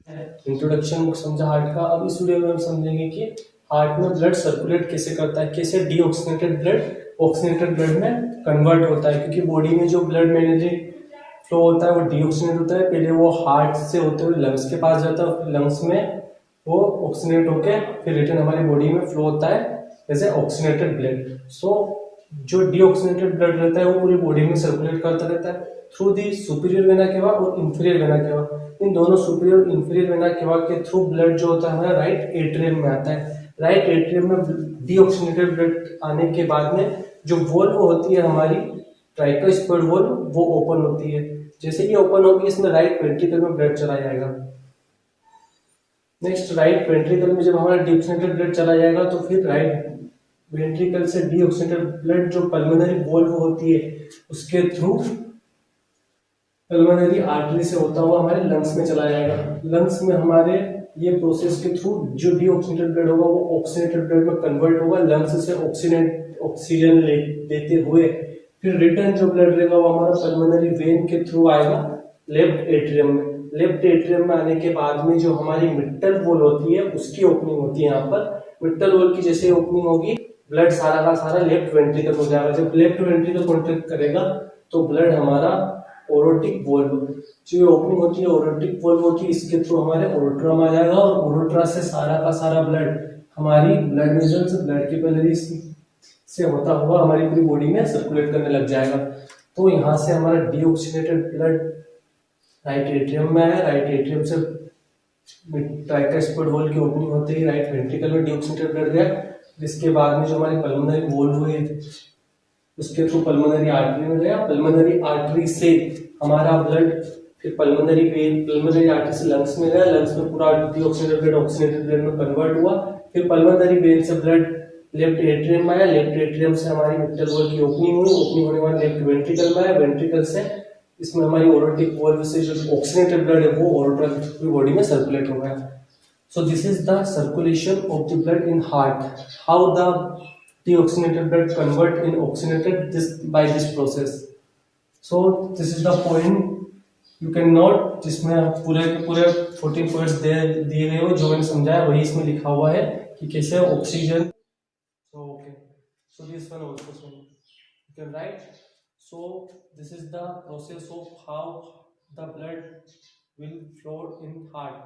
Introduction समझा heart का। अब इस वीडियो में हम समझेंगे कि हार्ट में ब्लड सर्कुलेट कैसे करता है, कैसे डीऑक्सीनेटेड ब्लड ऑक्सीनेटेड ब्लड में कन्वर्ट होता है। क्योंकि बॉडी में जो ब्लड मैग्नेटिक फ्लो होता है वो डीऑक्सीनेट होता है, पहले वो हार्ट से होते हुए लंग्स के पास जाता है, फिर लंग्स में वो ऑक्सीनेट होके फिर रिटर्न हमारी बॉडी में फ्लो होता है जैसे ऑक्सीनेटेड ब्लड। सो जो डीऑक्सीनेटेड ब्लड रहता है वो पूरी बॉडी में सर्कुलेट करता रहता है through the superior vena cava और इंफीरियर वेना केवा। इन दोनों सुपीरियर और इंफीरियर वेना केवा के थ्रू ब्लड जो होता है हमारा राइट एट्रियम में आता है। राइट एट्रियम में डीऑक्सीनेटेड ब्लड आने के बाद में जो वॉल्व होती है हमारी ट्राइकोस्पिड वॉल्व वो ओपन होती है। जैसे ये ओपन होगी इसमें राइट वेंट्रिकल में ब्लड चला जाएगा। नेक्स्ट राइट वेंट्रिकल में जब हमारा डीऑक्सीनेटेड ब्लड चला जाएगा तो फिर राइट वेंट्रिकल से डीऑक्सीनेटेड ब्लड जो पल्मोनरी वॉल्व होती है उसके थ्रू पल्मोनरी आर्टरी से होता हुआ हमारे लंग्स में चला जाएगा। लंग्स में हमारे ये प्रोसेस के थ्रू जो डीऑक्सीनेटेड ब्लड होगा वो ऑक्सीनेटेड ब्लड में कन्वर्ट होगा, लंग्स से ऑक्सीजन लेते हुए फिर रिटर्न जो ब्लड रहेगा वो हमारा पल्मोनरी वेन के थ्रू आएगा लेफ्ट एट्रियम में। लेफ्ट एट्रियम में आने के बाद में जो हमारी मिट्टल वॉल होती है उसकी ओपनिंग होती है। यहाँ पर मिट्टल वॉल की जैसे ओपनिंग होगी ब्लड सारा का सारा लेफ्ट वेंट्रिकल हो जाएगा। जब लेफ्ट वेंट्रिकल कॉन्ट्रैक्ट करेगा तो ब्लड हमारा ओरोटिक वॉल्व जो ओपनिंग होती है ओरोटिक वॉल्व होती है इसके थ्रू हमारे ओरोट्रा में आ जाएगा और ओरोट्रा से सारा का सारा ब्लड हमारी ब्लड वेसल्स ब्लड कैपिलरीज से होता हुआ हमारी पूरी बॉडी में सर्कुलेट करने लग जाएगा। तो यहाँ से हमारा डीऑक्सीनेटेड ब्लड राइट एट्रियम में है, राइट एट्रियम से ट्राइकोस्पिड वॉल्व की ओपनिंग होती है, राइट वेंट्रिकल में डीऑक्सीनेटेड ब्लड गया। जिसके बाद में जो हमारी पल्मोनरी वॉल्व हुई उसके थ्रू पल्मोनरी आर्टरी में गया, पल्मोनरी आर्टरी से हमारा ब्लड फिर पल्मोनरी वेन पल्मोनरी आर्टरी से लंग्स में गया, लंग्स में पूरा डीऑक्सीनेटेड ब्लड ऑक्सीनेटेड ब्लड में कन्वर्ट हुआ। फिर पल्मोनरी वेन से ब्लड लेफ्ट एट्रियम में आया, लेफ्ट एट्रियम से हमारी मिट्टल वॉल्व की ओपनिंग हुई, ओपनिंग होने के बाद लेफ्ट वेंट्रिकल में आया, वेंट्रिकल से इसमें हमारी ओरोटिक वॉल्व से जो ऑक्सीनेटेड ब्लड है वो ओरोट्रा की बॉडी में सर्कुलेट हो गया। So this is the circulation of the blood in heart. How the deoxygenated blood convert in oxygenated this by this process. So this is the point you can note जिसमें पूरे के पूरे 14 points दिए गए हो जो मैंने समझाया वही इसमें लिखा हुआ है कि कैसे oxygen. So okay. So this one also so you can write. So this is the process of how the blood will flow in heart.